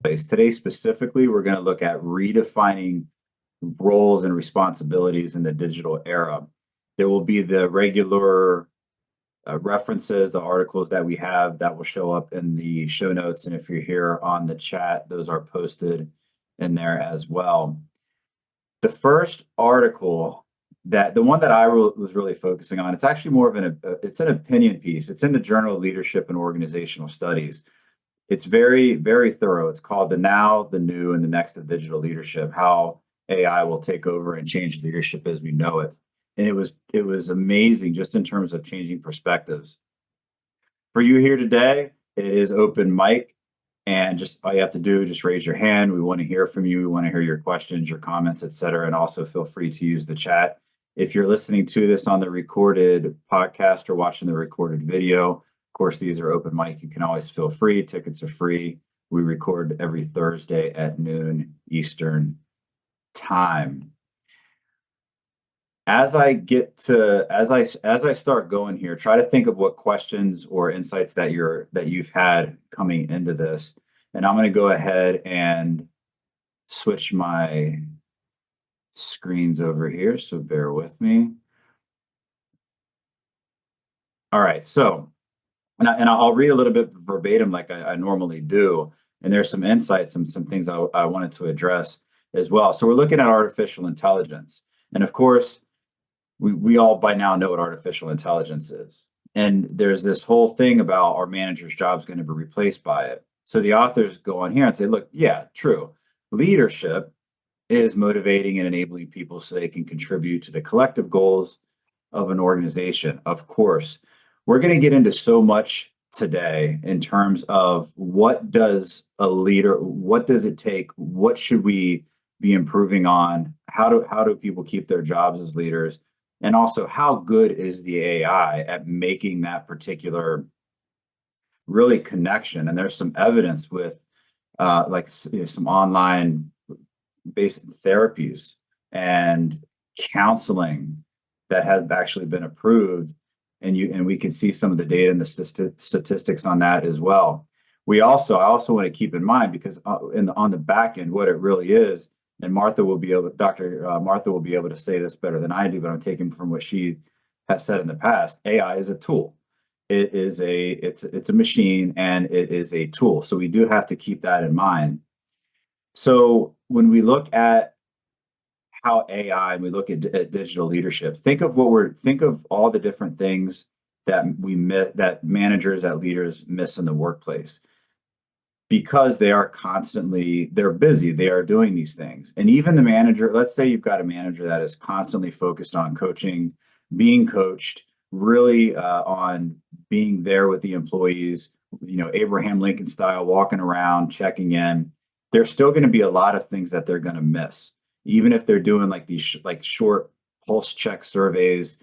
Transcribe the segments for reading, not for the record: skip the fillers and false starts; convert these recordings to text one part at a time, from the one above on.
place. Today, specifically, we're going to look at redefining roles and responsibilities in the digital era. There will be the regular references, the articles that we have that will show up in the show notes. And if you're here on the chat, those are posted in there as well. The first article the one that I was really focusing on, it's actually more of it's an opinion piece. It's in the Journal of Leadership and Organizational Studies. It's very, very thorough. It's called The Now, the New, and the Next of Digital Leadership, How AI Will Take Over and Change Leadership as We Know It. And it was amazing just in terms of changing perspectives. For you here today, it is open mic, and just all you have to do, just raise your hand. We want to hear from you. We want to hear your questions, your comments, etc. And also feel free to use the chat. If you're listening to this on the recorded podcast or watching the recorded video, of course, these are open mic. You can always feel free. Tickets are free. We record every Thursday at noon Eastern time. As I start going here, try to think of what questions or insights that you've had coming into this. And I'm going to go ahead and switch my screens over here, so bear with me. All right, so and I'll read a little bit verbatim like I normally do, and there's some insights, some things I wanted to address as well. So we're looking at artificial intelligence, and of course, we all by now know what artificial intelligence is, and there's this whole thing about our manager's job is going to be replaced by it. So the authors go on here and say, look, yeah, true. Leadership is motivating and enabling people so they can contribute to the collective goals of an organization. Of course, we're going to get into so much today in terms of what does it take? What should we be improving on? How do people keep their jobs as leaders? And also, how good is the AI at making that particular really connection? And there's some evidence with some online basic therapies and counseling that has actually been approved, and we can see some of the data and the statistics on that as well. I also want to keep in mind, because on the back end, what it really is, and Dr. Martha will be able to say this better than I do, but I'm taking from what she has said in the past. AI is a tool. It's a machine, and it is a tool. So we do have to keep that in mind. So when we look at how AI and we look at digital leadership, think of all the different things that that managers, that leaders miss in the workplace, because they're busy, they are doing these things. And even the manager, let's say you've got a manager that is constantly focused on coaching, being coached, really on being there with the employees, Abraham Lincoln style, walking around, checking in. There's still going to be a lot of things that they're going to miss. Even if they're doing like these short pulse check surveys,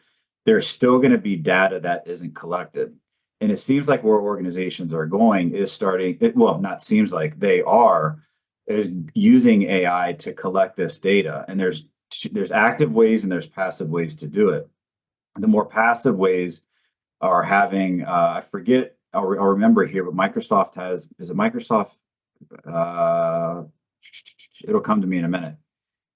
there's still going to be data that isn't collected. And it seems like where organizations are going is not seems like, they are, is using AI to collect this data. And there's active ways and there's passive ways to do it. The more passive ways are having, I forget, I'll remember here, but Microsoft has, is it Microsoft? It'll come to me in a minute.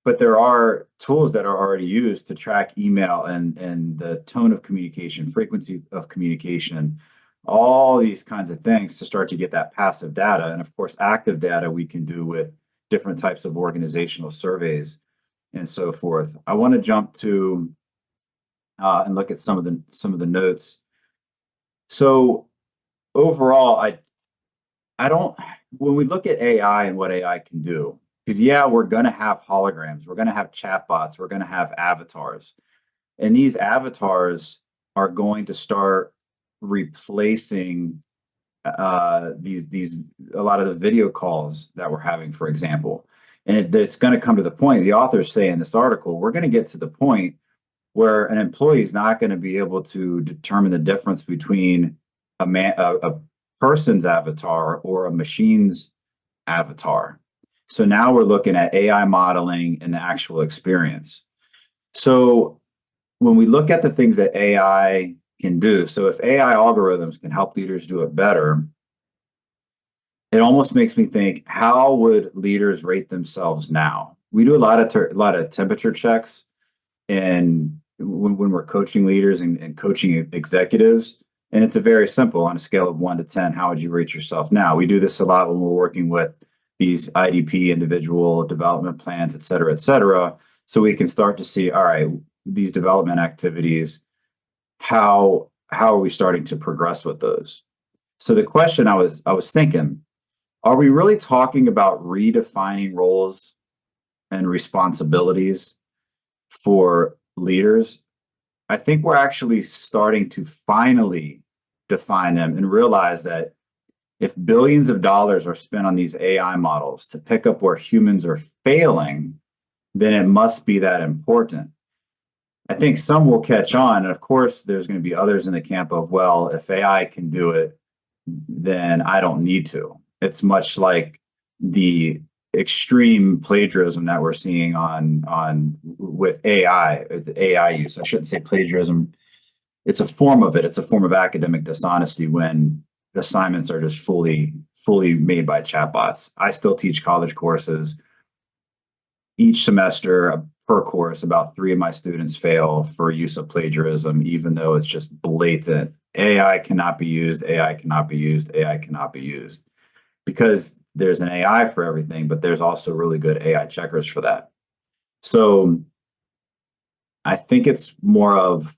But there are tools that are already used to track email and the tone of communication, frequency of communication, all these kinds of things to start to get that passive data. And of course, active data we can do with different types of organizational surveys and so forth. I want to jump to and look at some of the notes. So overall, when we look at AI and what AI can do, because we're going to have holograms, we're going to have chatbots, we're going to have avatars, and these avatars are going to start replacing a lot of the video calls that we're having, for example. And it's going to come to the point, the authors say in this article, we're going to get to the point where an employee is not going to be able to determine the difference between a person's avatar or a machine's avatar. So now we're looking at AI modeling and the actual experience. So when we look at the things that AI can do, so if AI algorithms can help leaders do it better, it almost makes me think, how would leaders rate themselves now? We do a lot of temperature checks, and when we're coaching leaders and coaching executives, and it's a very simple, on a scale of 1 to 10, how would you rate yourself now? We do this a lot when we're working with these IDP, individual development plans, et cetera, et cetera. So we can start to see, all right, these development activities, how are we starting to progress with those? So the question I was thinking, are we really talking about redefining roles and responsibilities for leaders? I think we're actually starting to finally define them and realize that if billions of dollars are spent on these AI models to pick up where humans are failing, then it must be that important. I think some will catch on. And of course, there's going to be others in the camp of, well, if AI can do it, then I don't need to. It's much like the extreme plagiarism that we're seeing on with AI, the AI use. I shouldn't say plagiarism. It's a form of it. It's a form of academic dishonesty when assignments are just fully made by chatbots. I still teach college courses. Each semester per course, about 3 of my students fail for use of plagiarism, even though it's just blatant. AI cannot be used, AI cannot be used, AI cannot be used. Because there's an AI for everything, but there's also really good AI checkers for that. So I think it's more of,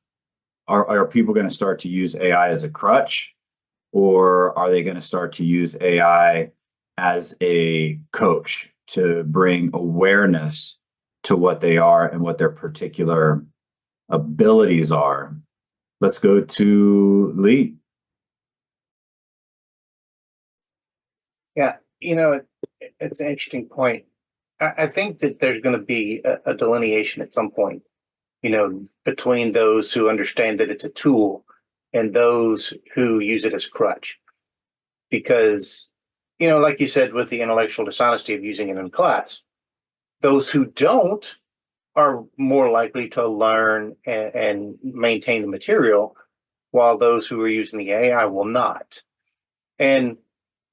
are people going to start to use AI as a crutch, or are they going to start to use AI as a coach to bring awareness to what they are and what their particular abilities are? Let's go to Lee. Yeah, it's an interesting point. I think that there's going to be a delineation at some point, between those who understand that it's a tool and those who use it as a crutch. Because, like you said, with the intellectual dishonesty of using it in class, those who don't are more likely to learn and maintain the material, while those who are using the AI will not. And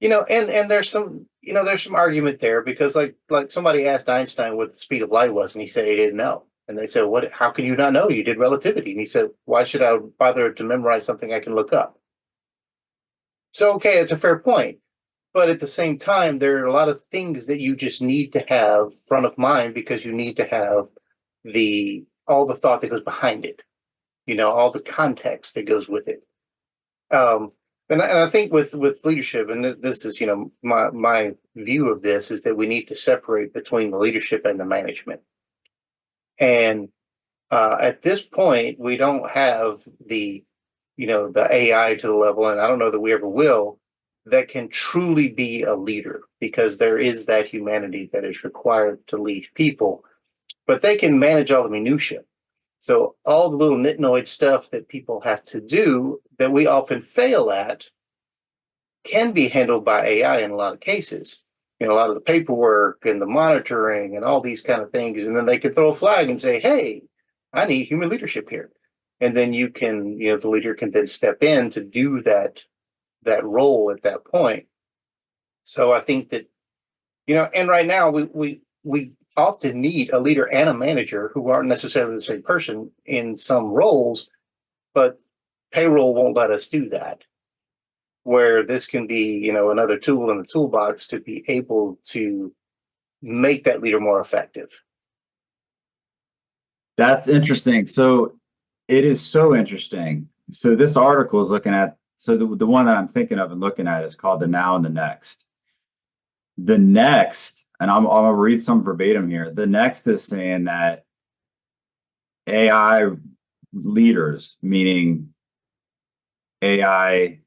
and there's some argument there, because like somebody asked Einstein what the speed of light was, and he said he didn't know. And they said, "What? How can you not know? You did relativity." And he said, "Why should I bother to memorize something I can look up?" So okay, it's a fair point, but at the same time, there are a lot of things that you just need to have front of mind, because you need to have the all the thought that goes behind it, all the context that goes with it. Um, and I think with leadership, and this is my view of this, is that we need to separate between the leadership and the management. And at this point, we don't have the AI to the level, and I don't know that we ever will, that can truly be a leader, because there is that humanity that is required to lead people, but they can manage all the minutia. So all the little nitnoid stuff that people have to do that we often fail at can be handled by AI in a lot of cases. A lot of the paperwork and the monitoring and all these kind of things. And then they can throw a flag and say, "Hey, I need human leadership here." And then the leader can then step in to do that role at that point. So I think that, and right now we often need a leader and a manager who aren't necessarily the same person in some roles, but payroll won't let us do that. Where this can be, another tool in the toolbox to be able to make that leader more effective. That's interesting. So it is so interesting. So this article is looking at, so the one that I'm thinking of and looking at is called The Now and the Next. The next, and I'm gonna read some verbatim here. The next is saying that AI leaders, meaning AI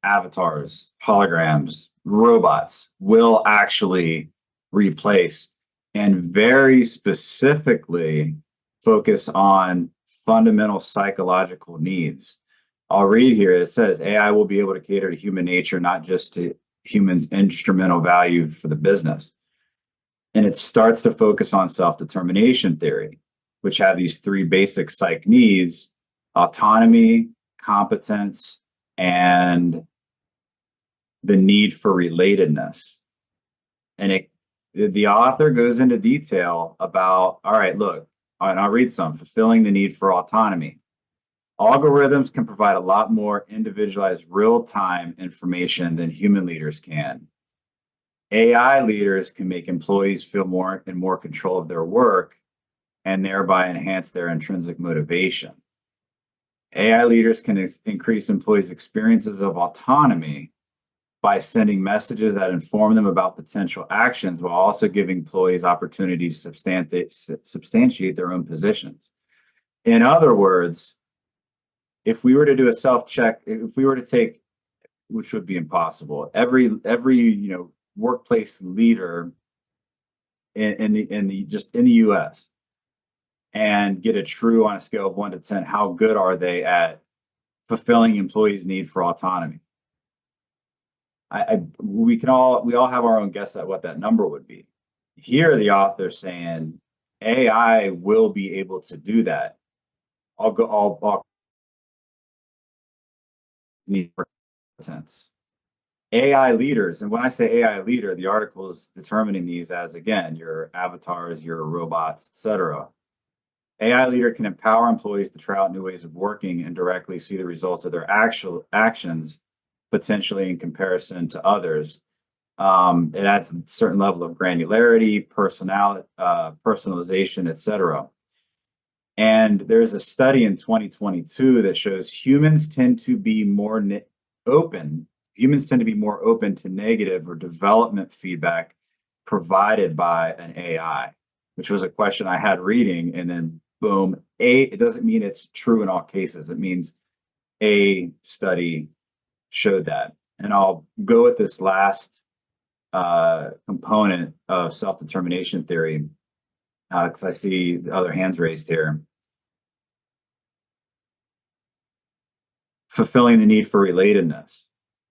avatars, holograms, robots, will actually replace, and very specifically focus on fundamental psychological needs. I'll read here. It says AI will be able to cater to human nature, not just to humans' instrumental value for the business. And it starts to focus on self-determination theory, which have these 3 basic psych needs: autonomy, competence, and the need for relatedness. And the author goes into detail about, all right, look, and I'll read some, fulfilling the need for autonomy. Algorithms can provide a lot more individualized real-time information than human leaders can. AI leaders can make employees feel more in more control of their work and thereby enhance their intrinsic motivation. AI leaders can increase employees' experiences of autonomy by sending messages that inform them about potential actions while also giving employees opportunity to substantiate their own positions. In other words, if we were to do a self-check, if we were to take, which would be impossible, every workplace leader in the US and get a true on a scale of 1 to 10, how good are they at fulfilling employees' need for autonomy? We all have our own guess at what that number would be. Here, the author's saying AI will be able to do that. I'll need sense. AI leaders, and when I say AI leader, the article is determining these as, again, your avatars, your robots, etc. AI leader can empower employees to try out new ways of working and directly see the results of their actual actions, potentially in comparison to others. It adds a certain level of granularity, personalization, etc. And there's a study in 2022 that shows humans tend to be more open to negative or development feedback provided by an AI, which was a question I had reading, and then boom, it doesn't mean it's true in all cases. It means a study showed that. And I'll go with this last component of self-determination theory, because I see the other hands raised here. Fulfilling the need for relatedness.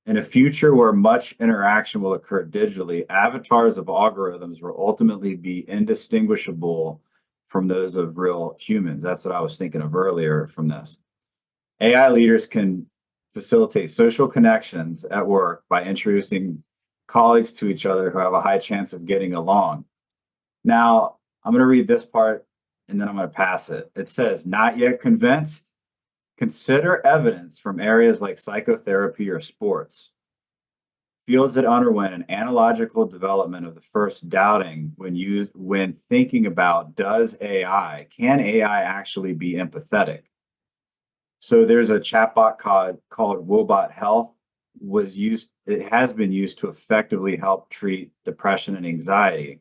In a future where much interaction will occur digitally, avatars of algorithms will ultimately be indistinguishable from those of real humans. That's what I was thinking of earlier from this. AI leaders can facilitate social connections at work by introducing colleagues to each other who have a high chance of getting along. Now, I'm going to read this part and then I'm going to pass it. It says, not yet convinced? Consider evidence from areas like psychotherapy or sports. Fields that underwent an analogical development of the first doubting when thinking about can AI actually be empathetic? So there's a chatbot called Wobot Health. It has been used to effectively help treat depression and anxiety.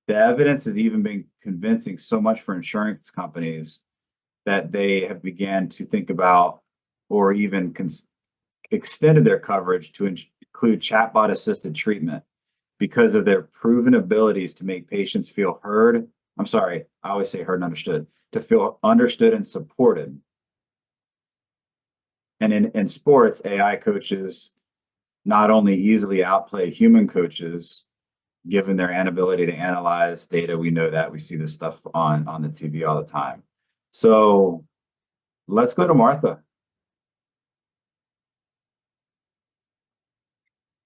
The evidence has even been convincing so much for insurance companies that they have began to think about or even extended their coverage to include chatbot assisted treatment because of their proven abilities to make patients feel heard. I'm sorry, I always say heard and understood, to feel understood and supported. And in sports, AI coaches not only easily outplay human coaches, given their inability to analyze data. We know that. We see this stuff on the TV all the time. So let's go to Martha.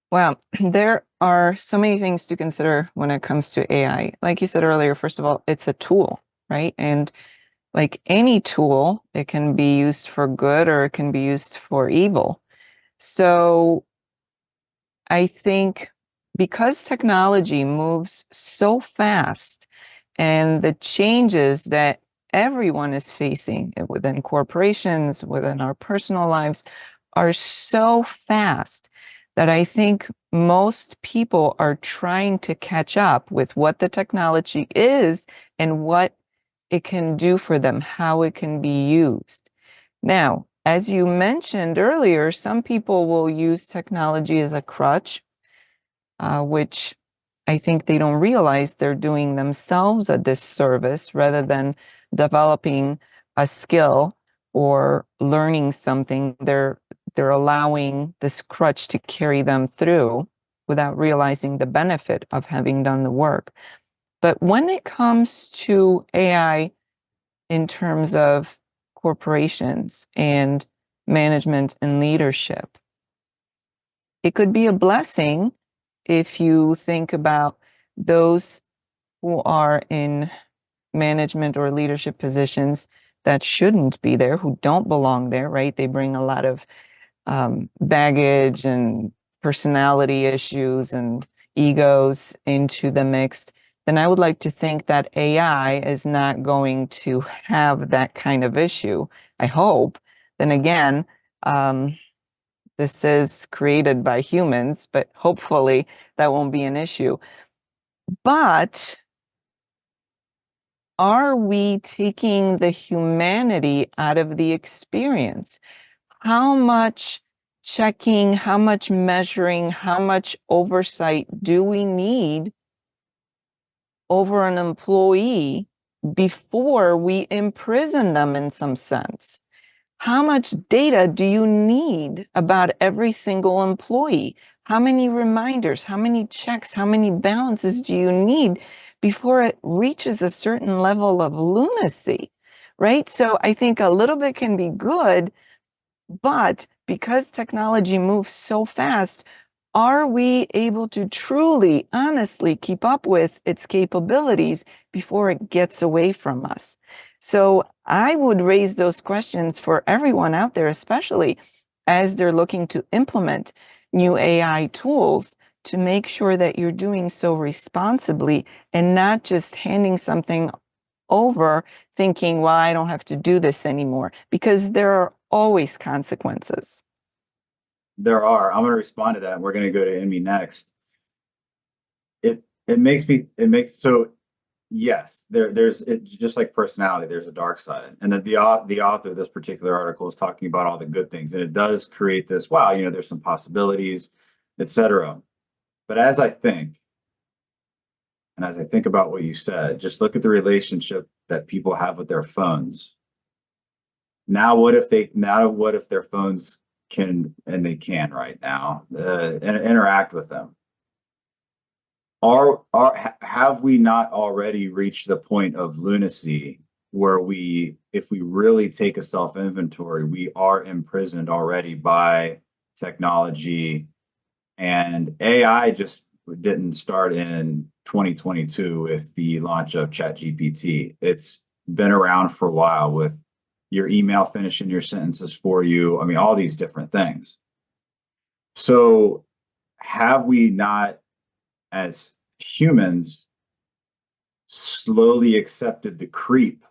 Well, there are so many things to consider when it comes to AI. Like you said earlier, first of all, it's a tool, right? And like any tool, it can be used for good or it can be used for evil. So I think because technology moves so fast and the changes that everyone is facing within corporations, within our personal lives, are so fast that I think most people are trying to catch up with what the technology is and what it can do for them, how it can be used. Now, as you mentioned earlier, some people will use technology as a crutch, which I think they don't realize they're doing themselves a disservice rather than developing a skill or learning something. They're allowing this crutch to carry them through without realizing the benefit of having done the work. But when it comes to AI in terms of corporations and management and leadership, it could be a blessing if you think about those who are in management or leadership positions that shouldn't be there, who don't belong there, right? They bring a lot of baggage and personality issues and egos into the mix. Then I would like to think that AI is not going to have that kind of issue. I hope. Then again, this is created by humans, but hopefully that won't be an issue. But are we taking the humanity out of the experience? How much checking, how much measuring, how much oversight do we need over an employee before we imprison them in some sense? How much data do you need about every single employee? How many reminders, how many checks, how many balances do you need before it reaches a certain level of lunacy, right? So I think a little bit can be good, but because technology moves so fast, are we able to truly, honestly keep up with its capabilities before it gets away from us? So I would raise those questions for everyone out there, especially as they're looking to implement new AI tools, to make sure that you're doing so responsibly and not just handing something over thinking, well, I don't have to do this anymore, because there are always consequences. There are. I'm going to respond to that. We're going to go to Emmy next. It makes so yes, there's it just like personality, there's a dark side. And that the author of this particular article is talking about all the good things. And it does create this, wow, there's some possibilities, etc. But as I think about what you said, just look at the relationship that people have with their phones. Now what if their phones can, and they can right now, interact with them? Have we not already reached the point of lunacy where if we really take a self-inventory, we are imprisoned already by technology? And AI just didn't start in 2022 with the launch of ChatGPT. It's been around for a while with your email finishing your sentences for you. I mean, all these different things. So have we not, as humans, slowly accepted the creep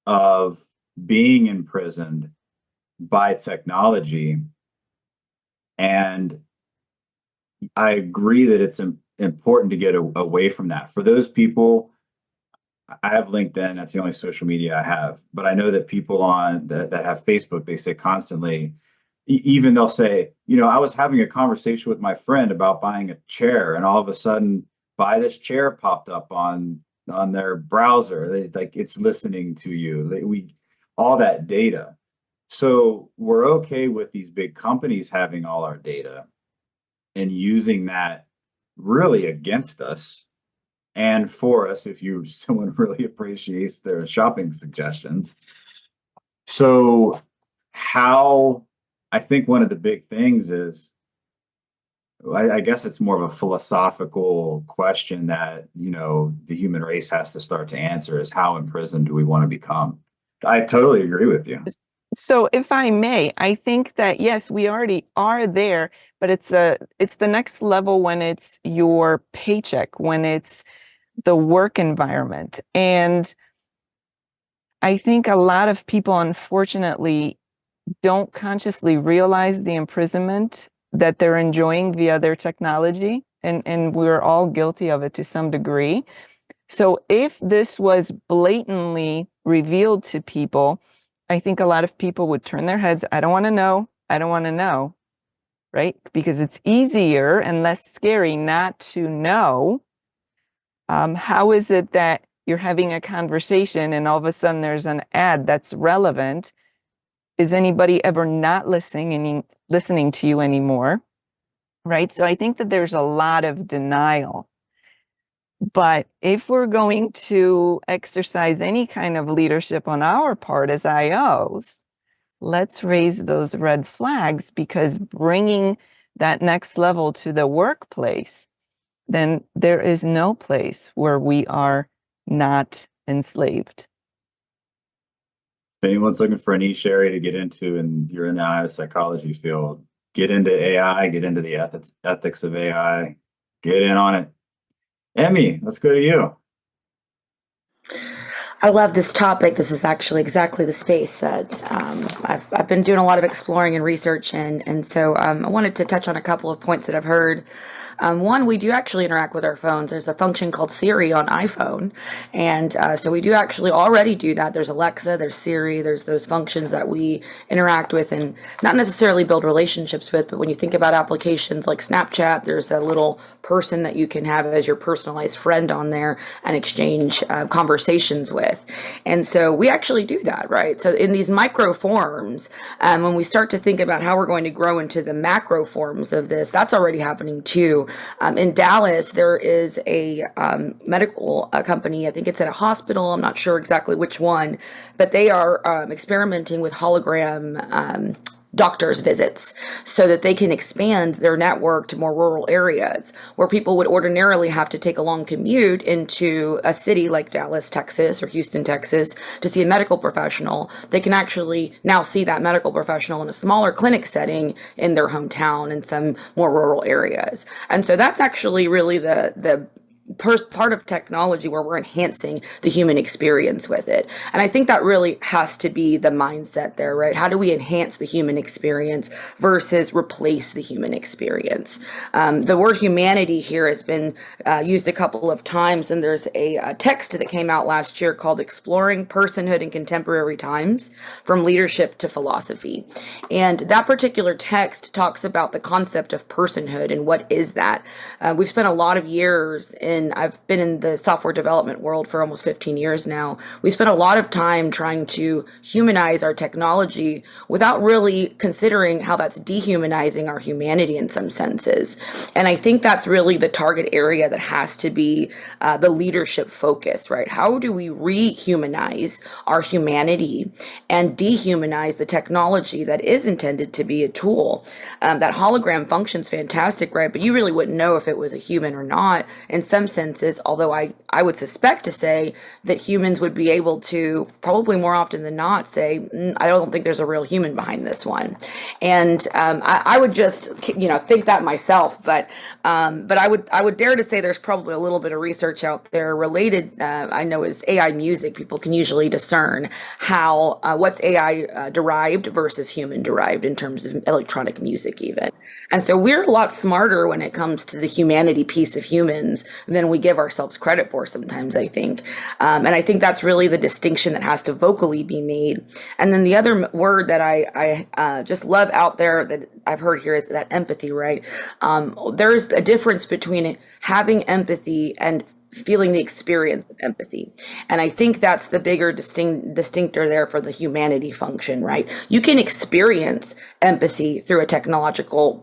of being imprisoned by technology? And I agree that it's important to get away from that. For those people, I have LinkedIn. That's the only social media I have. But I know that people that have Facebook, they say constantly, even they'll say, I was having a conversation with my friend about buying a chair, and all of a sudden, buy this chair popped up on their browser. It's listening to you. All that data. So we're okay with these big companies having all our data and using that really against us and for us, if someone really appreciates their shopping suggestions. So I think one of the big things is, I guess it's more of a philosophical question that, the human race has to start to answer, is how imprisoned do we want to become? I totally agree with you. So if I may, I think that, yes, we already are there, but it's the next level when it's your paycheck, when it's the work environment. And I think a lot of people, unfortunately, don't consciously realize the imprisonment that they're enjoying via their technology. And we're all guilty of it to some degree. So if this was blatantly revealed to people, I think a lot of people would turn their heads. I don't want to know. I don't want to know. Right? Because it's easier and less scary not to know. How is it that you're having a conversation and all of a sudden there's an ad that's relevant? Is anybody ever not listening to you anymore? Right? So I think that there's a lot of denial. But if we're going to exercise any kind of leadership on our part as IOs, let's raise those red flags, because bringing that next level to the workplace, then there is no place where we are not enslaved. If anyone's looking for a niche area to get into and you're in the AI psychology field, get into AI, get into the ethics of AI, get in on it. Emmy, let's go to you. I love this topic. This is actually exactly the space that I've been doing a lot of exploring and research in. And so I wanted to touch on a couple of points that I've heard. One, we do actually interact with our phones. There's a function called Siri on iPhone. And so we do actually already do that. There's Alexa, there's Siri, there's those functions that we interact with and not necessarily build relationships with. But when you think about applications like Snapchat, there's a little person that you can have as your personalized friend on there and exchange conversations with. And so we actually do that, right? So in these micro forms, when we start to think about how we're going to grow into the macro forms of this, that's already happening too. In Dallas, there is a medical company, I think it's at a hospital, I'm not sure exactly which one, but they are experimenting with hologram doctor's visits so that they can expand their network to more rural areas where people would ordinarily have to take a long commute into a city like Dallas, Texas, or Houston, Texas to see a medical professional. They can actually now see that medical professional in a smaller clinic setting in their hometown in some more rural areas. And so that's actually really the part of technology where we're enhancing the human experience with it. And I think that really has to be the mindset there, right? How do we enhance the human experience versus replace the human experience? The word humanity here has been used a couple of times, and there's a text that came out last year called Exploring Personhood in Contemporary Times, From Leadership to Philosophy. And that particular text talks about the concept of personhood and what is that. We've spent a lot of years I've been in the software development world for almost 15 years now. We spent a lot of time trying to humanize our technology without really considering how that's dehumanizing our humanity in some senses. And I think that's really the target area that has to be the leadership focus, right? How do we rehumanize our humanity and dehumanize the technology that is intended to be a tool? That hologram function's fantastic, right? But you really wouldn't know if it was a human or not in some senses, although I would suspect to say that humans would be able to probably more often than not say, I don't think there's a real human behind this one. And I would just, think that myself, but I would dare to say there's probably a little bit of research out there related, I know is AI music. People can usually discern how, what's AI derived versus human derived in terms of electronic music even. And so we're a lot smarter when it comes to the humanity piece of humans than we give ourselves credit for sometimes, I think. And I think that's really the distinction that has to vocally be made. And then the other word that I just love out there that I've heard here is that empathy, right? There's a difference between having empathy and feeling the experience of empathy. And I think that's the bigger distinctor there for the humanity function, right? You can experience empathy through a technological,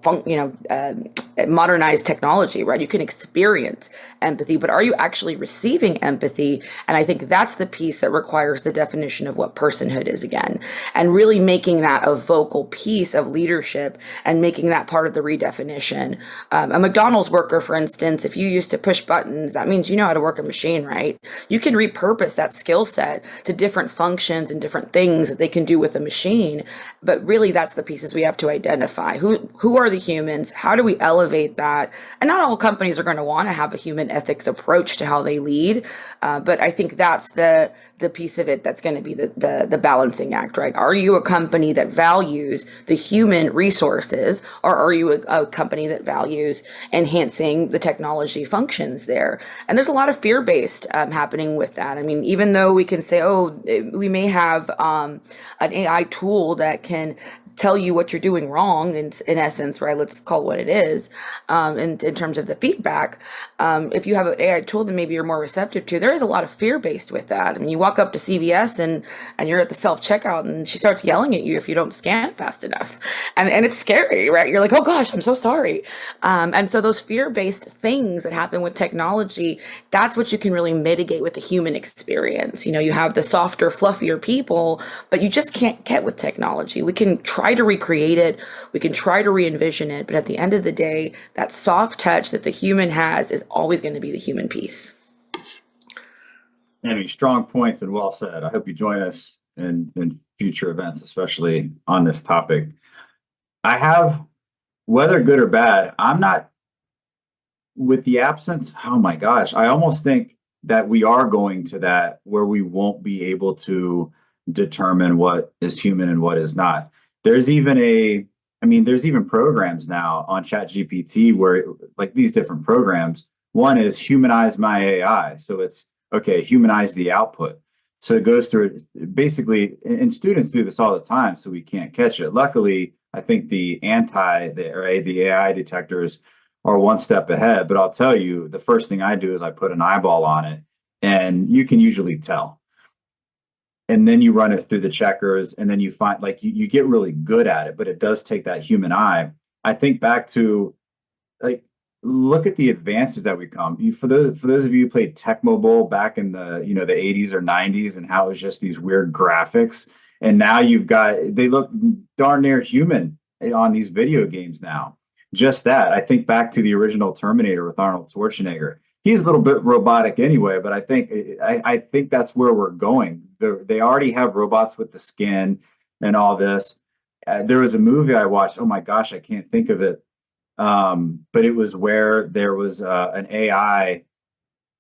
modernized technology, right? You can experience empathy, but are you actually receiving empathy? And I think that's the piece that requires the definition of what personhood is again, and really making that a vocal piece of leadership and making that part of the redefinition. A McDonald's worker, for instance, if you used to push buttons, that means you know how to work a machine, right? You can repurpose that skill set to different functions and different things that they can do with a machine. But really, that's the pieces we have to identify. Who are the humans? How do we elevate that? And not all companies are going to want to have a human ethics approach to how they lead. But I think that's the piece of it that's going to be the balancing act, right? Are you a company that values the human resources, or are you a company that values enhancing the technology functions there? And there's a lot of fear-based happening with that. I mean, even though we can say, we may have an AI tool that can tell you what you're doing wrong in essence, right? Let's call it what it is. In terms of the feedback, if you have an AI tool that maybe you're more receptive to, there is a lot of fear based with that. I mean, you walk up to CVS and you're at the self-checkout and she starts yelling at you if you don't scan fast enough. And it's scary, right? You're like, oh gosh, I'm so sorry. And so those fear-based things that happen with technology, that's what you can really mitigate with the human experience. You have the softer, fluffier people, but you just can't get with technology. We can try try to recreate it, we can try to re-envision it, but at the end of the day, that soft touch that the human has is always going to be the human piece. Amy, strong points and well said. I hope you join us in future events, especially on this topic. I have, whether good or bad, I'm not, with the absence, oh my gosh, I almost think that we are going to that where we won't be able to determine what is human and what is not. There's even there's even programs now on ChatGPT where, like, these different programs, one is humanize my AI. So it's, okay, humanize the output. So it goes through basically, and students do this all the time, so we can't catch it. Luckily, I think the AI detectors are one step ahead, but I'll tell you, the first thing I do is I put an eyeball on it, and you can usually tell. And then you run it through the checkers, and then you find, like, you get really good at it, but it does take that human eye. I think back to, like, look at the advances that we come. For those of you who played Tecmo Bowl back in the the 80s or 90s, and how it was just these weird graphics, and now they look darn near human on these video games now. Just that. I think back to the original Terminator with Arnold Schwarzenegger. He's a little bit robotic anyway, but I think that's where we're going. They already have robots with the skin and all this. There was a movie I watched. Oh my gosh, I can't think of it. But it was where there was an AI,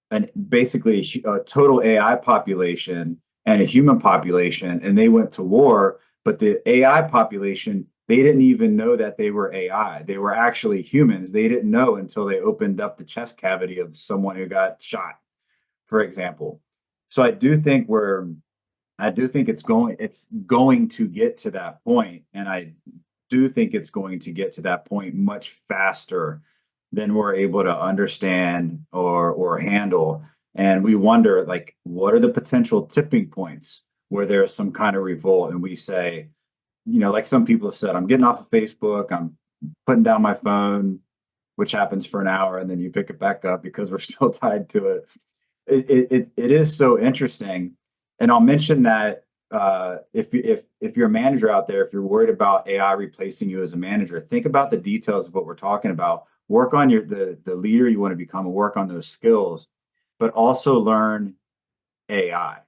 and basically a total AI population and a human population, and they went to war. But the AI population, they didn't even know that they were AI. They were actually humans. They didn't know until they opened up the chest cavity of someone who got shot, for example. So I do think it's going to get to that point, and I do think it's going to get to that point much faster than we're able to understand or handle. And we wonder, like, what are the potential tipping points where there's some kind of revolt, and we say, like some people have said, I'm getting off of Facebook, I'm putting down my phone, which happens for an hour, and then you pick it back up because we're still tied to it. It is so interesting. And I'll mention that if you're a manager out there, if you're worried about AI replacing you as a manager, think about the details of what we're talking about. Work on the leader you want to become, and work on those skills, but also learn AI,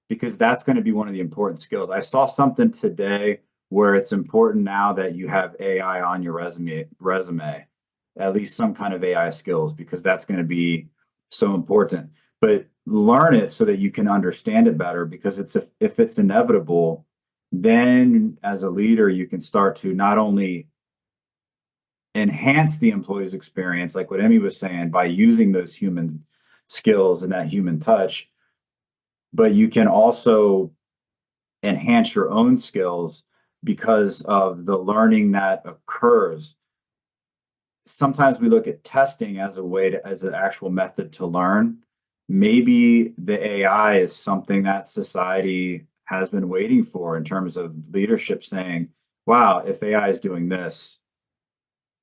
because that's going to be one of the important skills. I saw something today where it's important now that you have AI on your resume, at least some kind of AI skills, because that's going to be so important. But learn it so that you can understand it better, because if it's inevitable, then as a leader, you can start to not only enhance the employee's experience, like what Emmy was saying, by using those human skills and that human touch, but you can also enhance your own skills because of the learning that occurs. Sometimes we look at testing as an actual method to learn. Maybe the AI is something that society has been waiting for, in terms of leadership saying, wow, if AI is doing this,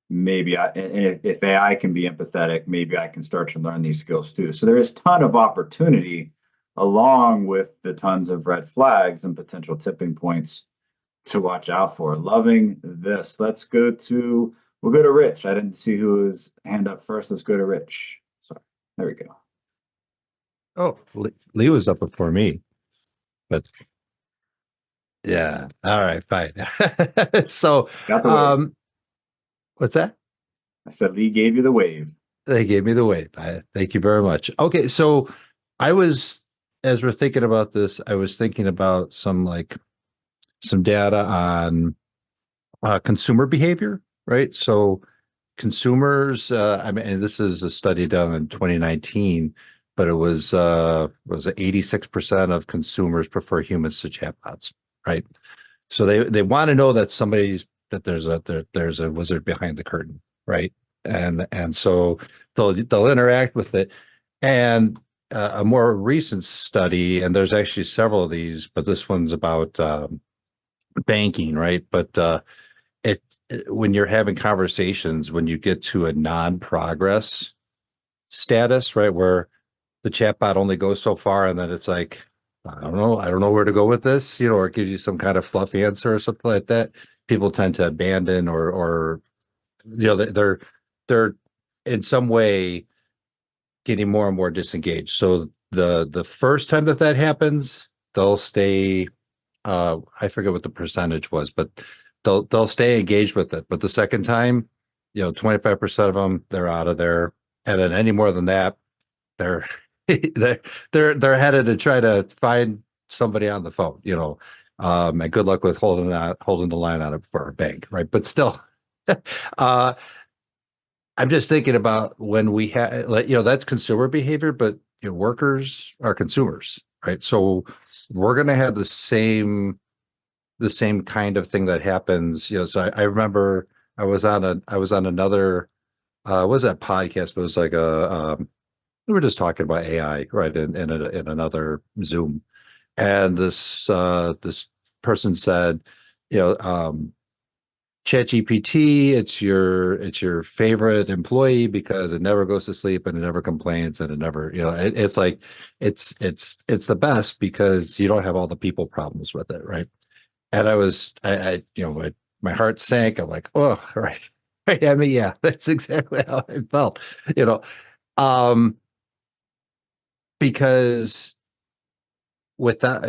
if AI can be empathetic, maybe I can start to learn these skills too. So there is a ton of opportunity, along with the tons of red flags and potential tipping points to watch out for. Loving this. We'll go to Rich. I didn't see who was hand up first. Let's go to Rich. Sorry. There we go. Oh, Lee was up before me, but yeah. All right, fine. So, Got the wave. What's that? I said Lee gave you the wave. They gave me the wave. Thank you very much. Okay, so as we're thinking about this, I was thinking about some data on consumer behavior, right? So consumers, and this is a study done in 2019, but it was 86% of consumers prefer humans to chatbots, right? So they want to know that there's a wizard behind the curtain, right? And so they'll interact with it. And a more recent study, and there's actually several of these, but this one's about banking, right? But when you're having conversations, when you get to a non-progress status, right, where the chatbot only goes so far, and then it's like, I don't know where to go with this, or it gives you some kind of fluff answer or something like that. people tend to abandon or they're in some way getting more and more disengaged. So the first time that happens, they'll stay. I forget what the percentage was, but they'll stay engaged with it. But the second time, 25% of them, they're out of there, and then any more than that, they're they're headed to try to find somebody on the phone. And good luck with holding the line on it for a bank, right? But still, I'm just thinking about when we have, that's consumer behavior, but workers are consumers, right? So we're going to have the same kind of thing that happens. So I remember I was on another was that podcast, but it was like we were just talking about AI, right? In another Zoom, and this person said, ChatGPT, it's your favorite employee because it never goes to sleep and it never complains and it never, it's like it's the best because you don't have all the people problems with it, right? And my heart sank. I'm like, oh, right. Right. I mean, yeah, that's exactly how I felt, because with that,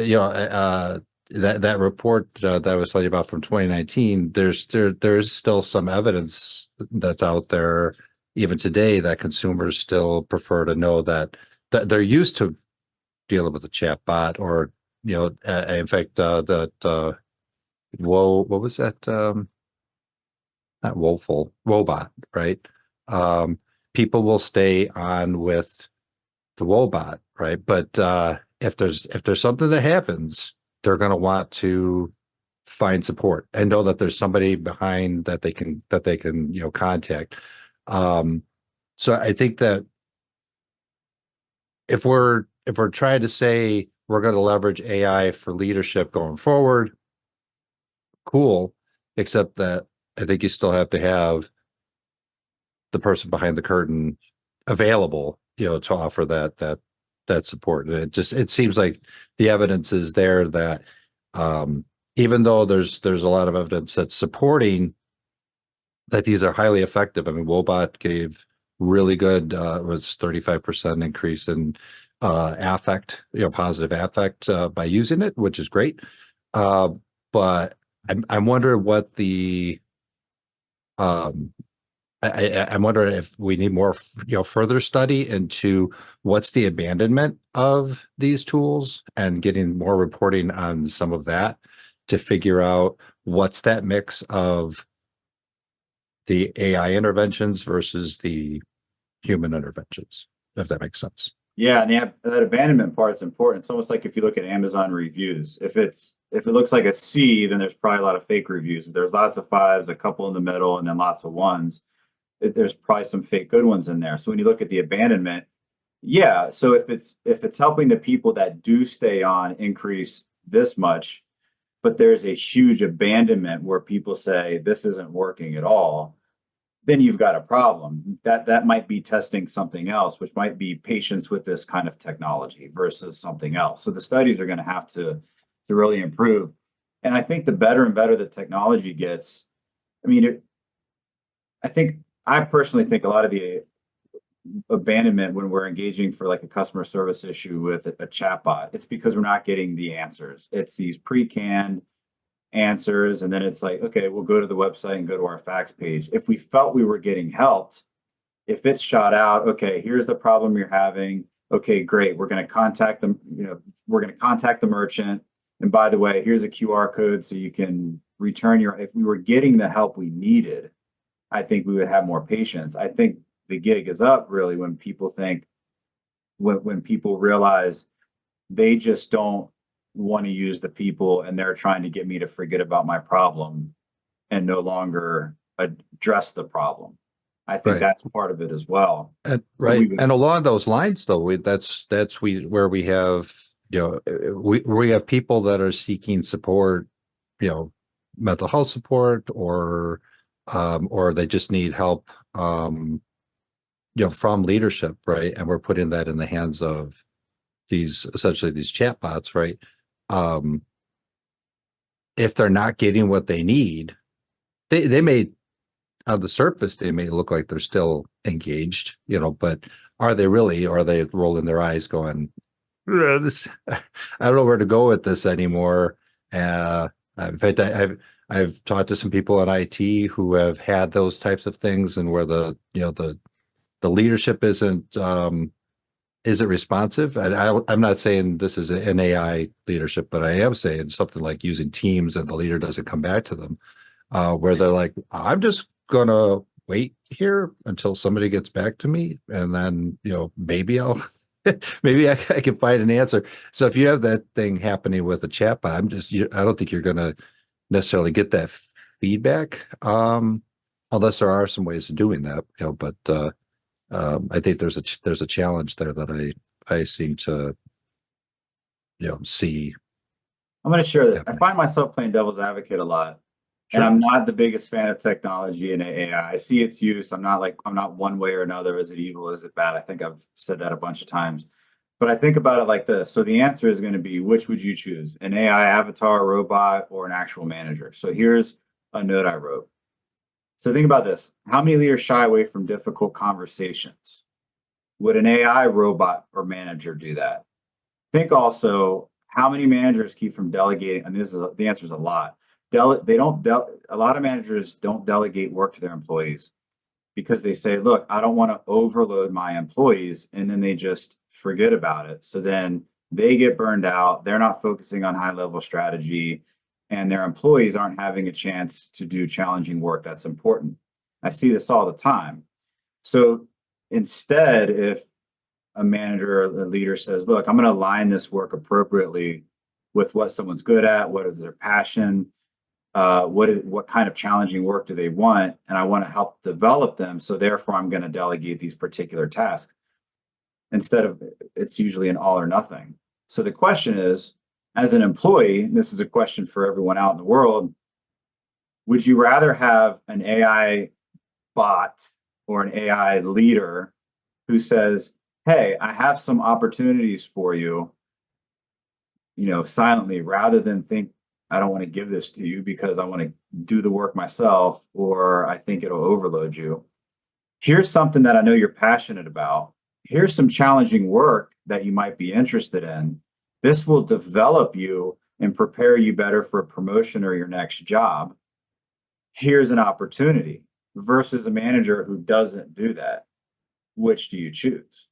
that report that I was telling you about from 2019, there's still some evidence that's out there even today that consumers still prefer to know that they're used to dealing with a chat bot or, in fact, what was that? Not woeful, Wobot, right? People will stay on with the Wobot, right? But if there's something that happens, they're going to want to find support and know that there's somebody behind that they can contact. So I think that if we're trying to say we're going to leverage AI for leadership going forward, cool, except that I think you still have to have the person behind the curtain available, to offer that support. And it seems like the evidence is there that even though there's a lot of evidence that's supporting that these are highly effective. I mean, Wobot gave really good was 35% increase in affect, positive affect by using it, which is great. But I'm wondering what the I'm wondering if we need more, further study into what's the abandonment of these tools and getting more reporting on some of that to figure out what's that mix of the AI interventions versus the human interventions, if that makes sense. Yeah, and that abandonment part is important. It's almost like if you look at Amazon reviews, if it looks like a C, then there's probably a lot of fake reviews. If there's lots of fives, a couple in the middle, and then lots of ones, there's probably some fake good ones in there. So when you look at the abandonment, yeah. So if it's helping the people that do stay on increase this much, but there's a huge abandonment where people say this isn't working at all, then you've got a problem. That might be testing something else, which might be patience with this kind of technology versus something else. So the studies are going to have to really improve. And I think the better and better the technology gets, I personally think a lot of the abandonment when we're engaging for like a customer service issue with a chatbot, it's because we're not getting the answers. It's these pre-canned answers, and then it's like, okay, we'll go to the website and go to our facts page. If we felt we were getting helped, if it's shot out, okay, here's the problem you're having. Okay, great. We're going to contact them. We're going to contact the merchant. And by the way, here's a QR code so you can return if we were getting the help we needed, I think we would have more patience. I think the gig is up really when people think, when people realize they just don't want to use the people and they're trying to get me to forget about my problem and no longer address the problem. I think that's part of it as well. Right. And along those lines, though, where we have, we have people that are seeking support, mental health support, or they just need help, from leadership, right? And we're putting that in the hands of essentially these chatbots, right? If they're not getting what they need, they may, on the surface, they may look like they're still engaged, but are they really, or are they rolling their eyes going, this, I don't know where to go with this anymore. In fact, I've talked to some people in IT who have had those types of things, and where the leadership isn't responsive. And I'm not saying this is an AI leadership, but I am saying something like using Teams and the leader doesn't come back to them, where they're like, I'm just gonna wait here until somebody gets back to me, and then maybe I'll maybe I can find an answer. So if you have that thing happening with a chatbot, I don't think you're gonna necessarily get that feedback, unless there are some ways of doing that. But I think there's a challenge there that I seem to see. I'm going to share this. I happening. find myself playing devil's advocate a lot. And I'm not the biggest fan of technology and AI. I see its use. I'm not one way or another. Is it evil? Is it bad? I think I've said that a bunch of times. But I think about it like this. So the answer is going to be, which would you choose? An AI avatar, robot, or an actual manager? So here's a note I wrote. So think about this. How many leaders shy away from difficult conversations? Would an AI robot or manager do that? Think also, how many managers keep from delegating? And the answer is a lot. A lot of managers don't delegate work to their employees because they say, look, I don't want to overload my employees, and then they just forget about it. So then they get burned out. They're not focusing on high level strategy, and their employees aren't having a chance to do challenging work that's important. I see this all the time. So instead, if a manager or a leader says, look, I'm going to align this work appropriately with what someone's good at, what is their passion, what kind of challenging work do they want, and I want to help develop them, so therefore I'm going to delegate these particular tasks. Instead of, it's usually an all or nothing. So the question is, as an employee, and this is a question for everyone out in the world, would you rather have an AI bot or an AI leader who says, hey, I have some opportunities for you, silently, rather than think, I don't want to give this to you because I want to do the work myself, or I think it'll overload you. Here's something that I know you're passionate about. Here's some challenging work that you might be interested in. This will develop you and prepare you better for a promotion or your next job. Here's an opportunity, versus a manager who doesn't do that. Which do you choose?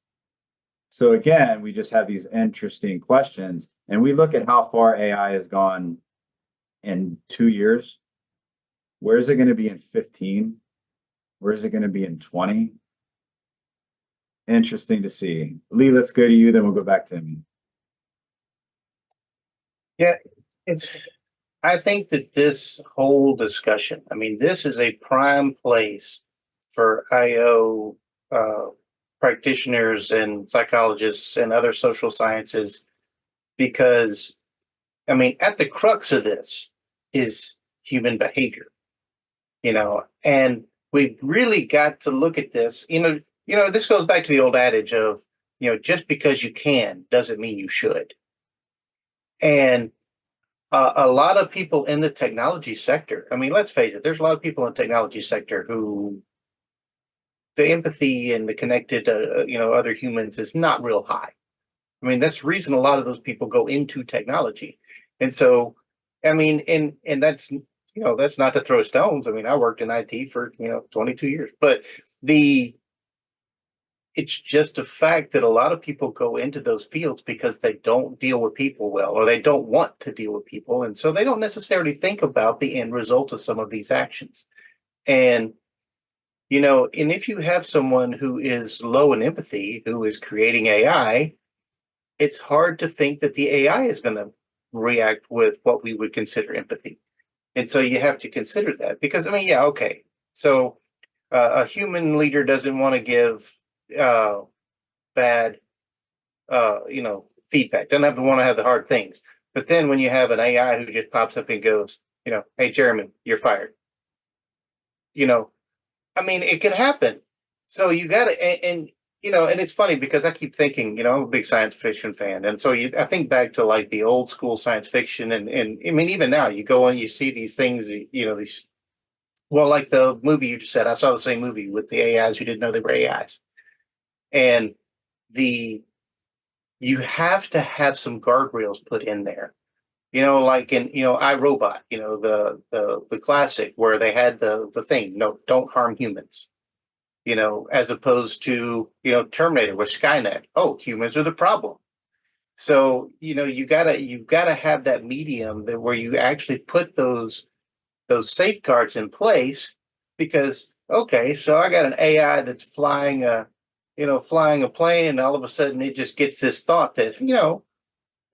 So again, we just have these interesting questions, and we look at how far AI has gone in 2 years. Where is it going to be in 15? Where is it going to be in 20? Interesting to see. Lee, let's go to you, then we'll go back to me. Yeah, I think that this whole discussion, this is a prime place for IO practitioners and psychologists and other social sciences, because, at the crux of this is human behavior, and we've really got to look at this. This goes back to the old adage of, just because you can doesn't mean you should. And a lot of people in the technology sector, let's face it, there's a lot of people in the technology sector who the empathy and the connected, other humans is not real high. That's the reason a lot of those people go into technology. And so, and that's, that's not to throw stones. I worked in IT for, 22 years, but it's just a fact that a lot of people go into those fields because they don't deal with people well, or they don't want to deal with people. And so they don't necessarily think about the end result of some of these actions. And, and if you have someone who is low in empathy, who is creating AI, it's hard to think that the AI is going to react with what we would consider empathy. And so you have to consider that, because, okay. So a human leader doesn't want to give bad, feedback. Doesn't want to have the hard things. But then when you have an AI who just pops up and goes, hey, Jeremy, you're fired. It can happen. So you got to, and it's funny because I keep thinking, I'm a big science fiction fan. And so I think back to like the old school science fiction. And even now you go and you see these things, these Well, like the movie you just said, I saw the same movie with the AIs who didn't know they were AIs. And you have to have some guardrails put in there. Like in, iRobot, the classic where they had the thing, no, don't harm humans. As opposed to, Terminator with Skynet. Oh, humans are the problem. So, you gotta have that medium that where you actually put those safeguards in place, because okay, so I got an AI that's flying a plane, and all of a sudden it just gets this thought that,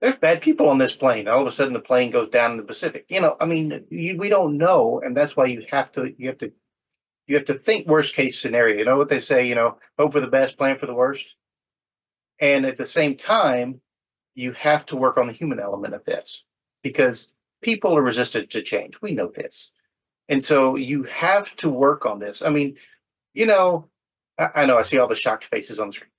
there's bad people on this plane. All of a sudden the plane goes down in the Pacific. I mean, we don't know, and that's why you have to think worst case scenario. You know what they say, hope for the best, plan for the worst. And at the same time, you have to work on the human element of this, because people are resistant to change. We know this. And so you have to work on this. I mean, I know I see all the shocked faces on the screen.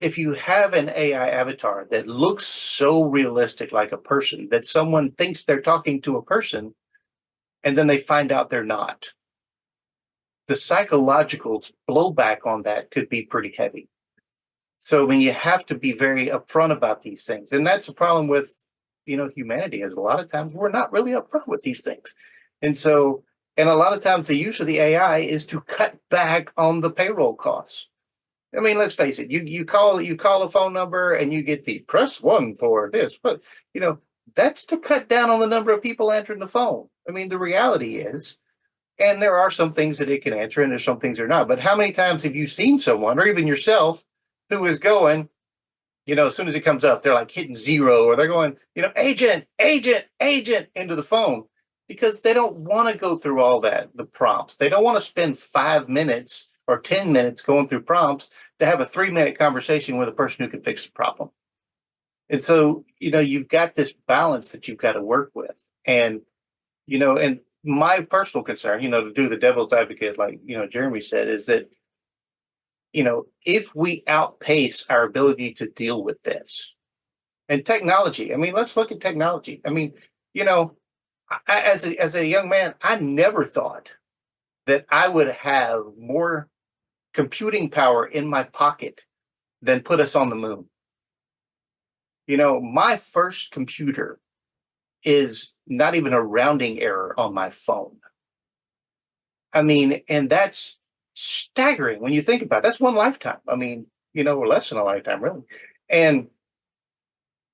If you have an AI avatar that looks so realistic, like a person, that someone thinks they're talking to a person, and then they find out they're not, the psychological blowback on that could be pretty heavy. So, I mean, you have to be very upfront about these things. And that's a problem with, humanity, is a lot of times we're not really upfront with these things. And so, and a lot of times the use of the AI is to cut back on the payroll costs. I mean, let's face it, you call a phone number and you get the press 1 for this, but that's to cut down on the number of people answering the phone. I mean, the reality is, and there are some things that it can answer and there's some things are not, but how many times have you seen someone, or even yourself, who is going, as soon as it comes up, they're like hitting 0, or they're going, agent, agent, agent into the phone, because they don't want to go through all the prompts. They don't want to spend 5 minutes or 10 minutes going through prompts to have a 3-minute conversation with a person who can fix the problem. And so, you've got this balance that you've got to work with. And, and my personal concern, to do the devil's advocate, like, Jeremy said, is that, if we outpace our ability to deal with this and technology, I mean, let's look at technology. I mean, as a young man, I never thought that I would have more computing power in my pocket than put us on the moon. My first computer is not even a rounding error on my phone. I mean, and that's staggering when you think about it. That's one lifetime. I mean, or less than a lifetime, really. And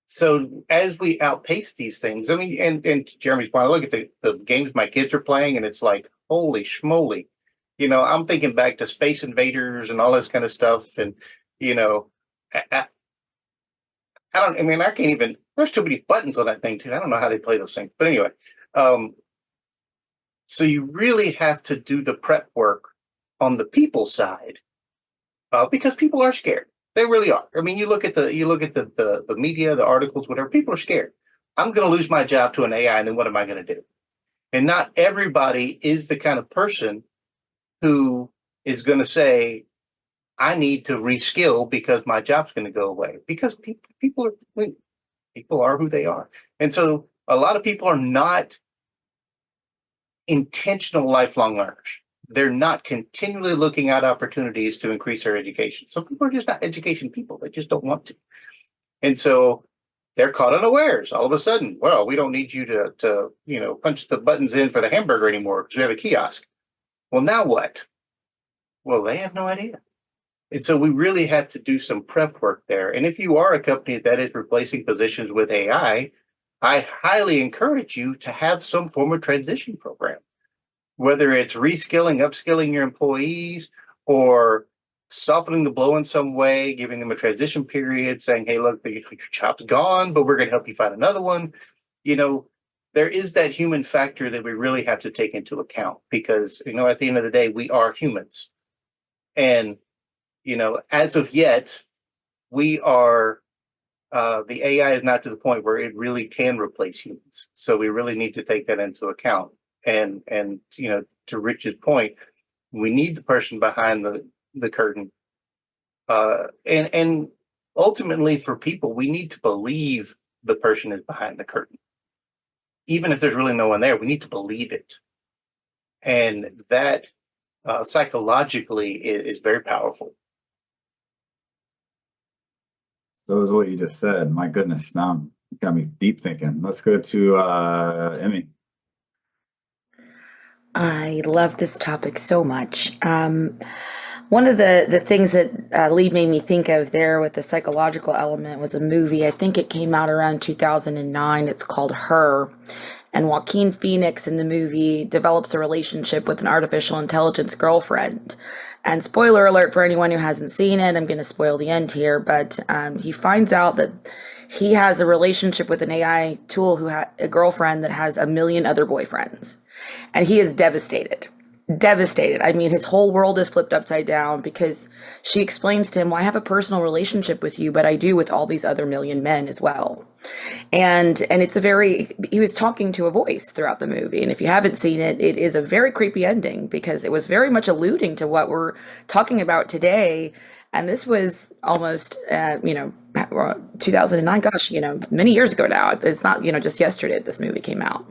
so as we outpace these things, I mean, and to Jeremy's point, I look at the games my kids are playing, and it's like, holy schmoly. I'm thinking back to Space Invaders and all this kind of stuff. And, I can't even, there's too many buttons on that thing too. I don't know how they play those things. But anyway, so you really have to do the prep work on the people side, because people are scared. They really are. I mean, you look at the media, the articles, whatever. People are scared. I'm going to lose my job to an AI, and then what am I going to do? And not everybody is the kind of person who is going to say, I need to reskill because my job's going to go away. Because people are who they are. And so a lot of people are not intentional lifelong learners. They're not continually looking at opportunities to increase their education. Some people are just not education people. They just don't want to. And so they're caught unawares. All of a sudden, well, we don't need you to punch the buttons in for the hamburger anymore because we have a kiosk. Well, now what? Well, they have no idea. And so we really have to do some prep work there. And if you are a company that is replacing positions with AI, I highly encourage you to have some form of transition program, whether it's reskilling, upskilling your employees, or softening the blow in some way, giving them a transition period, saying, hey, look, your job's gone, but we're going to help you find another one. There is that human factor that we really have to take into account, because, at the end of the day, we are humans. And, as of yet, we are, the AI is not to the point where it really can replace humans. So we really need to take that into account. And to Rich's point, we need the person behind the curtain. And ultimately for people, we need to believe the person is behind the curtain. even if there's really no one there, we need to believe it. And that psychologically is very powerful. So is what you just said. My goodness, now you got me deep thinking. Let's go to Emmy. I love this topic so much. One of the things that Lee made me think of there with the psychological element was a movie. I think it came out around 2009. It's called Her. And Joaquin Phoenix in the movie develops a relationship with an artificial intelligence girlfriend. And spoiler alert for anyone who hasn't seen it, I'm going to spoil the end here, but he finds out that he has a relationship with an AI tool who had a girlfriend that has a million other boyfriends. And he is devastated. Devastated. I mean, his whole world is flipped upside down because she explains to him, well, I have a personal relationship with you, but I do with all these other million men as well. And it's he was talking to a voice throughout the movie. And if you haven't seen it, it is a very creepy ending because it was very much alluding to what we're talking about today. And this was almost, 2009, gosh, many years ago now. It's not, just yesterday this movie came out.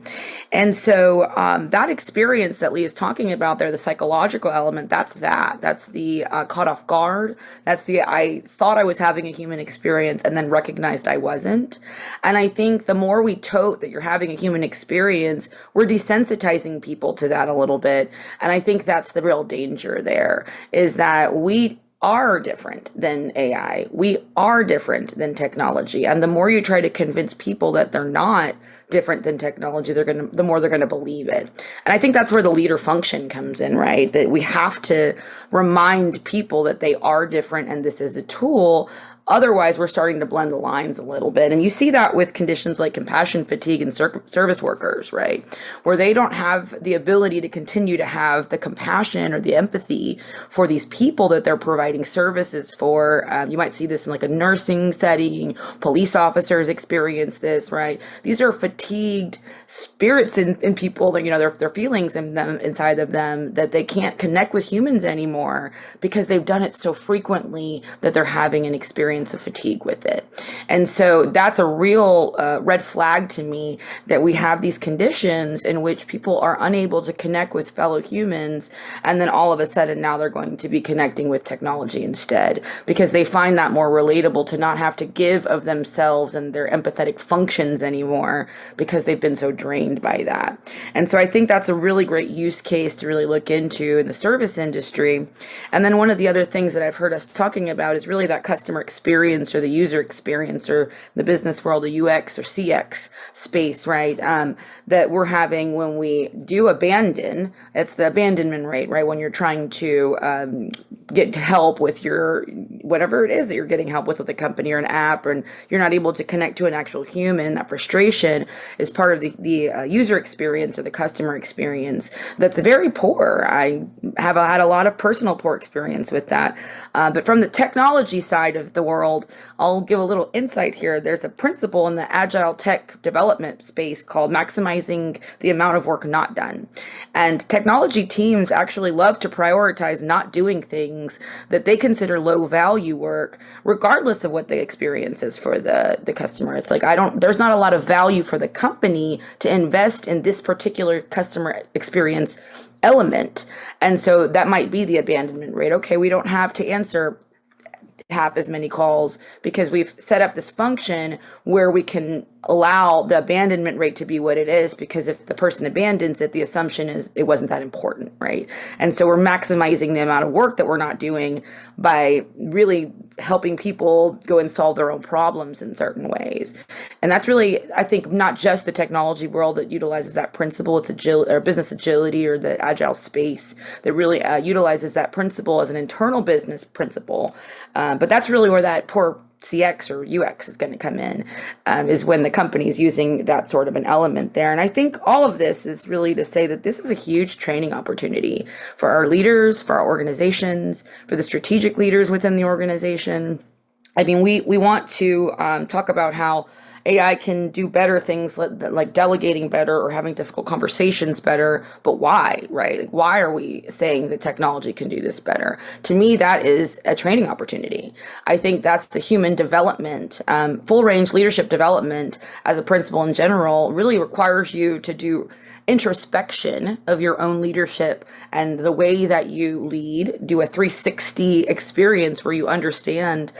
And so that experience that Lee is talking about there, the psychological element, that's the caught off guard. That's I thought I was having a human experience and then recognized I wasn't. And I think the more we tote that you're having a human experience, we're desensitizing people to that a little bit. And I think that's the real danger there, is that we are different than AI. We are different than technology. And the more you try to convince people that they're not different than technology, the more they're going to believe it. And I think that's where the leader function comes in, right? That we have to remind people that they are different and this is a tool. Otherwise, we're starting to blend the lines a little bit. And you see that with conditions like compassion fatigue and service workers, right? Where they don't have the ability to continue to have the compassion or the empathy for these people that they're providing services for. You might see this in like a nursing setting. Police officers experience this, right? These are fatigued spirits in people that, their feelings in them, inside of them, that they can't connect with humans anymore because they've done it so frequently that they're having an experience of fatigue with it. And so that's a real red flag to me, that we have these conditions in which people are unable to connect with fellow humans, and then all of a sudden now they're going to be connecting with technology instead because they find that more relatable to not have to give of themselves and their empathetic functions anymore because they've been so drained by that. And so I think that's a really great use case to really look into in the service industry. And then one of the other things that I've heard us talking about is really that customer experience or the user experience, or the business world, the UX or CX space, right? That we're having when we do abandon. It's the abandonment rate, right? When you're trying to get help with your whatever it is that you're getting help with a company or an app, and you're not able to connect to an actual human, and that frustration is part of the user experience or the customer experience that's very poor. I have had a lot of personal poor experience with that. But from the technology side of the world, I'll give a little insight here. There's a principle in the agile tech development space called maximizing the amount of work not done. And technology teams actually love to prioritize not doing things that they consider low value work, regardless of what the experience is for the customer. It's like, there's not a lot of value for the company to invest in this particular customer experience element. And so that might be the abandonment rate. Okay, we don't have to answer half as many calls because we've set up this function where we can allow the abandonment rate to be what it is, because if the person abandons it, the assumption is it wasn't that important, right? And so we're maximizing the amount of work that we're not doing by really helping people go and solve their own problems in certain ways. And that's really, I think, not just the technology world that utilizes that principle. It's agility or business agility or the agile space that really utilizes that principle as an internal business principle. But that's really where that poor CX or UX is going to come in, is when the company is using that sort of an element there. And I think all of this is really to say that this is a huge training opportunity for our leaders, for our organizations, for the strategic leaders within the organization. I mean, we want to talk about how AI can do better things like delegating better or having difficult conversations better, but why, right? Like, why are we saying that technology can do this better? To me, that is a training opportunity. I think that's the human development, full range leadership development as a principal in general really requires you to do introspection of your own leadership and the way that you lead, do a 360 experience where you understand.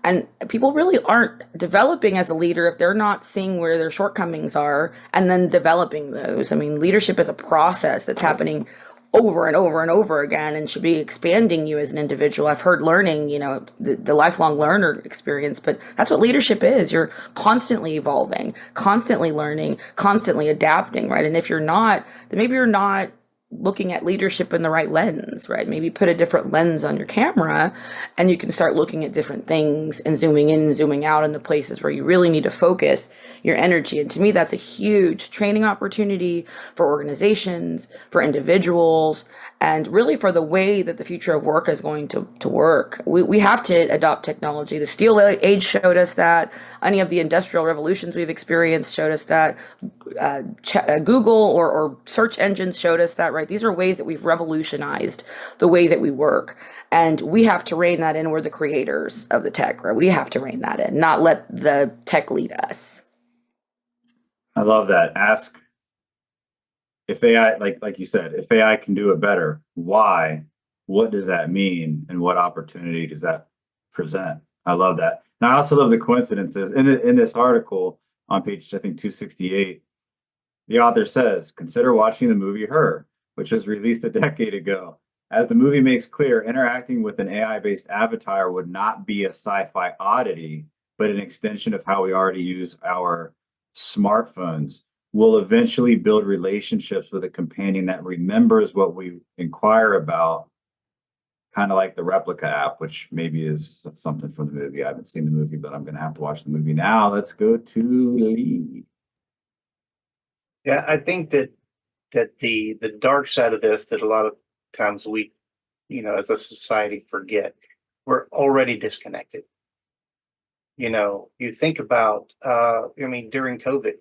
And people really aren't developing as a leader if they're not seeing where their shortcomings are and then developing those. I mean, leadership is a process that's happening over and over and over again and should be expanding you as an individual. I've heard learning, the lifelong learner experience, but that's what leadership is. You're constantly evolving, constantly learning, constantly adapting, right? And if you're not, then maybe you're not looking at leadership in the right lens, right? Maybe put a different lens on your camera and you can start looking at different things and zooming in and zooming out in the places where you really need to focus your energy. And to me, that's a huge training opportunity for organizations, for individuals, and really for the way that the future of work is going to work. We have to adopt technology. The steel age showed us that. Any of the industrial revolutions we've experienced showed us that. Google or search engines showed us that, right? These are ways that we've revolutionized the way that we work. And we have to rein that in. We're the creators of the tech, right? We have to rein that in, not let the tech lead us. I love that. Ask if AI, like you said, if AI can do it better, why? What does that mean? And what opportunity does that present? I love that. And I also love the coincidences. In this article on page, I think, 268, the author says, consider watching the movie Her, which was released a decade ago. As the movie makes clear, interacting with an AI-based avatar would not be a sci-fi oddity, but an extension of how we already use our smartphones. We'll eventually build relationships with a companion that remembers what we inquire about, kind of like the Replica app, which maybe is something from the movie. I haven't seen the movie, but I'm going to have to watch the movie now. Let's go to Lee. Yeah, I think that the dark side of this that a lot of times we, as a society forget, we're already disconnected. You think about, during COVID,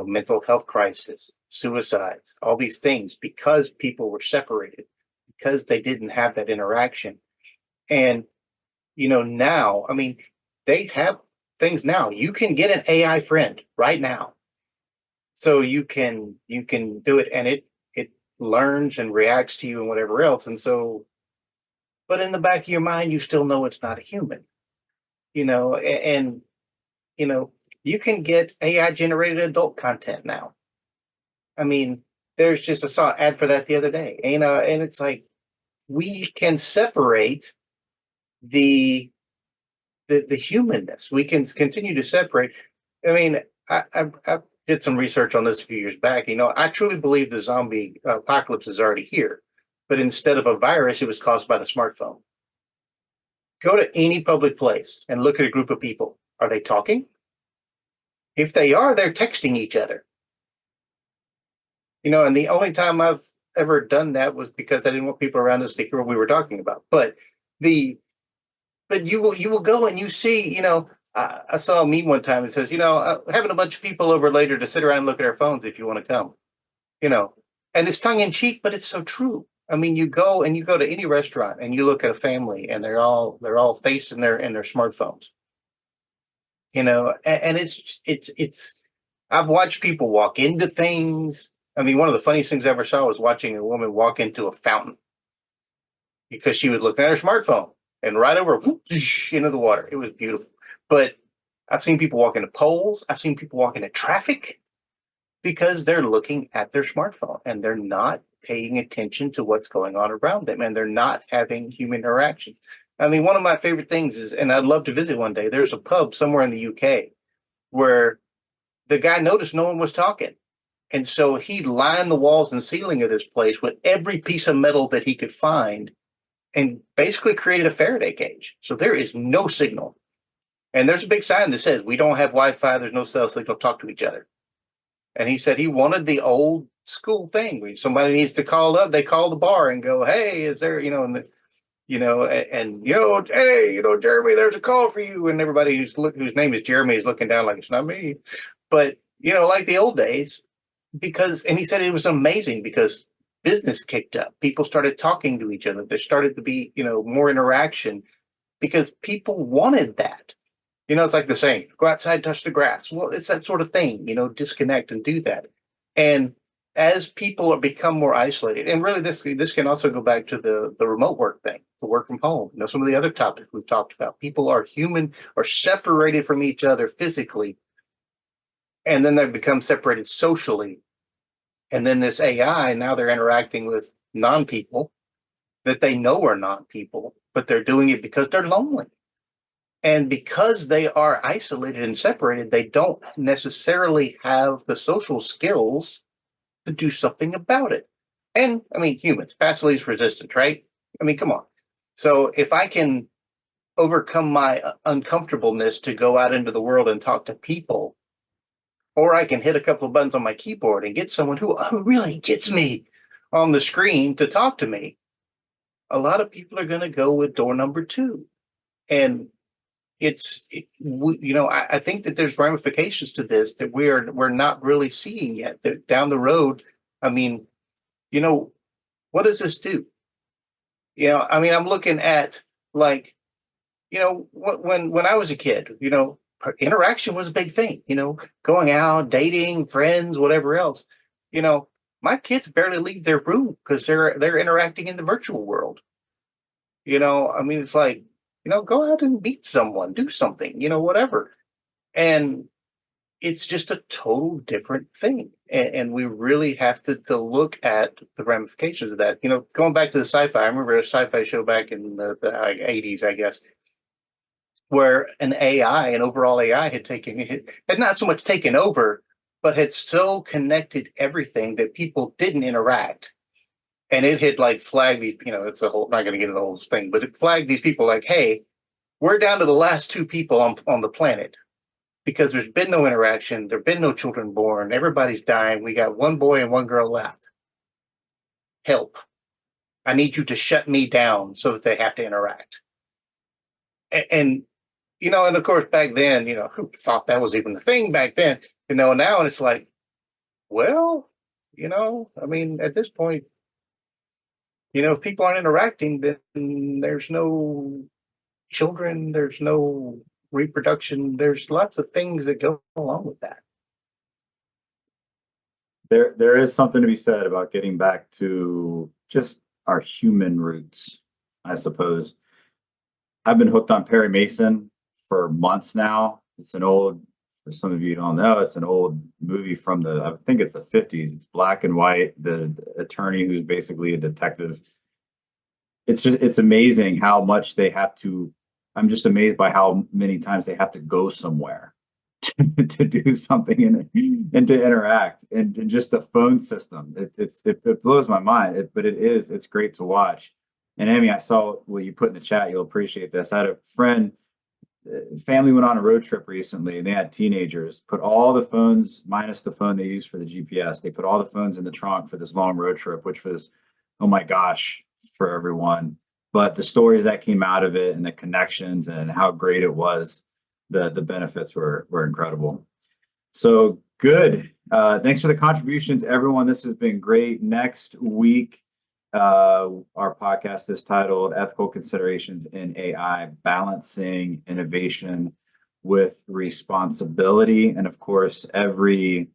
mental health crisis, suicides, all these things, because people were separated, because they didn't have that interaction. And, now, they have things now. You can get an AI friend right now. So you can do it and it learns and reacts to you and whatever else. And so, but in the back of your mind, you still know it's not a human, and you can get AI generated adult content now. There's I saw an ad for that the other day, and it's like, we can separate the humanness. We can continue to separate. I did some research on this a few years back. I truly believe the zombie apocalypse is already here, but instead of a virus, it was caused by the smartphone. Go to any public place and look at a group of people. Are they talking? If they are, they're texting each other. And the only time I've ever done that was because I didn't want people around us to hear what we were talking about. But you will go and you see, I saw a meme one time that says, having a bunch of people over later to sit around and look at our phones if you want to come, and it's tongue in cheek, but it's so true. You go to any restaurant and you look at a family and they're all facing their smartphones, and it's, I've watched people walk into things. One of the funniest things I ever saw was watching a woman walk into a fountain because she was looking at her smartphone and right over into the water. It was beautiful. But I've seen people walk into poles. I've seen people walk into traffic because they're looking at their smartphone and they're not paying attention to what's going on around them, and they're not having human interaction. One of my favorite things is, and I'd love to visit one day, there's a pub somewhere in the UK where the guy noticed no one was talking. And so he lined the walls and ceiling of this place with every piece of metal that he could find and basically created a Faraday cage. So there is no signal. And there's a big sign that says, we don't have Wi-Fi, there's no cell signal, talk to each other. And he said he wanted the old school thing. Somebody needs to call up, they call the bar and go, hey, is there, and hey, Jeremy, there's a call for you, and everybody whose name is Jeremy is looking down like it's not me, but like the old days, and he said it was amazing because business kicked up, people started talking to each other, there started to be more interaction because people wanted that. It's like the saying, go outside, touch the grass. Well, it's that sort of thing, disconnect and do that. And as people become more isolated, and really this can also go back to the remote work thing, the work from home, some of the other topics we've talked about. People are separated from each other physically, and then they become separated socially. And then this AI, now they're interacting with non-people that they know are non-people, but they're doing it because they're lonely. And because they are isolated and separated, they don't necessarily have the social skills to do something about it. And I mean, humans, passive least resistance, right? I mean, come on. So if I can overcome my uncomfortableness to go out into the world and talk to people, or I can hit a couple of buttons on my keyboard and get someone who really gets me on the screen to talk to me, a lot of people are going to go with door number 2. And I think that there's ramifications to this that we're not really seeing yet. That down the road, I mean, what does this do? I mean, I'm looking at like, when I was a kid, interaction was a big thing. Going out, dating, friends, whatever else. My kids barely leave their room because they're interacting in the virtual world. I mean, it's like, go out and meet someone, do something, whatever. And it's just a total different thing. And we really have to look at the ramifications of that. Going back to the sci-fi, I remember a sci-fi show back in the 80s, I guess, where an overall AI had not so much taken over, but had so connected everything that people didn't interact. And it had like flagged these, it's a whole, not going to get into the whole thing, but it flagged these people like, hey, we're down to the last 2 people on the planet because there's been no interaction. There've been no children born. Everybody's dying. We got 1 boy and 1 girl left. Help. I need you to shut me down so that they have to interact. And of course, back then, who thought that was even a thing back then? Now it's like, well, I mean, at this point, if people aren't interacting, then there's no children, there's no reproduction, there's lots of things that go along with that. There is something to be said about getting back to just our human roots, I suppose. I've been hooked on Perry Mason for months now. It's an old, for some of you who don't know, it's an old movie from I think it's the 50s. It's black and white. The attorney who's basically a detective. It's amazing how much they have to. I'm just amazed by how many times they have to go somewhere to do something and to interact, and just the phone system. It blows my mind. But it's great to watch. And Amy, I saw what you put in the chat. You'll appreciate this. I had a friend. Family went on a road trip recently, and they had teenagers. Put all the phones minus the phone they use for the GPS. They put all the phones in the trunk for this long road trip, which was, oh my gosh, for everyone. But the stories that came out of it and the connections and how great it was, the benefits were incredible. So good. Thanks for the contributions, everyone. This has been great. Next week, our podcast is titled Ethical Considerations in AI, Balancing Innovation with Responsibility. And of course, every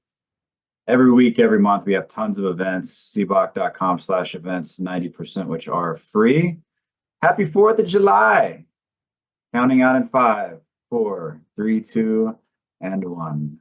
week, every month, we have tons of events, cboc.com/events, 90%, which are free. Happy 4th of July. Counting out in 5, 4, 3, 2, and 1.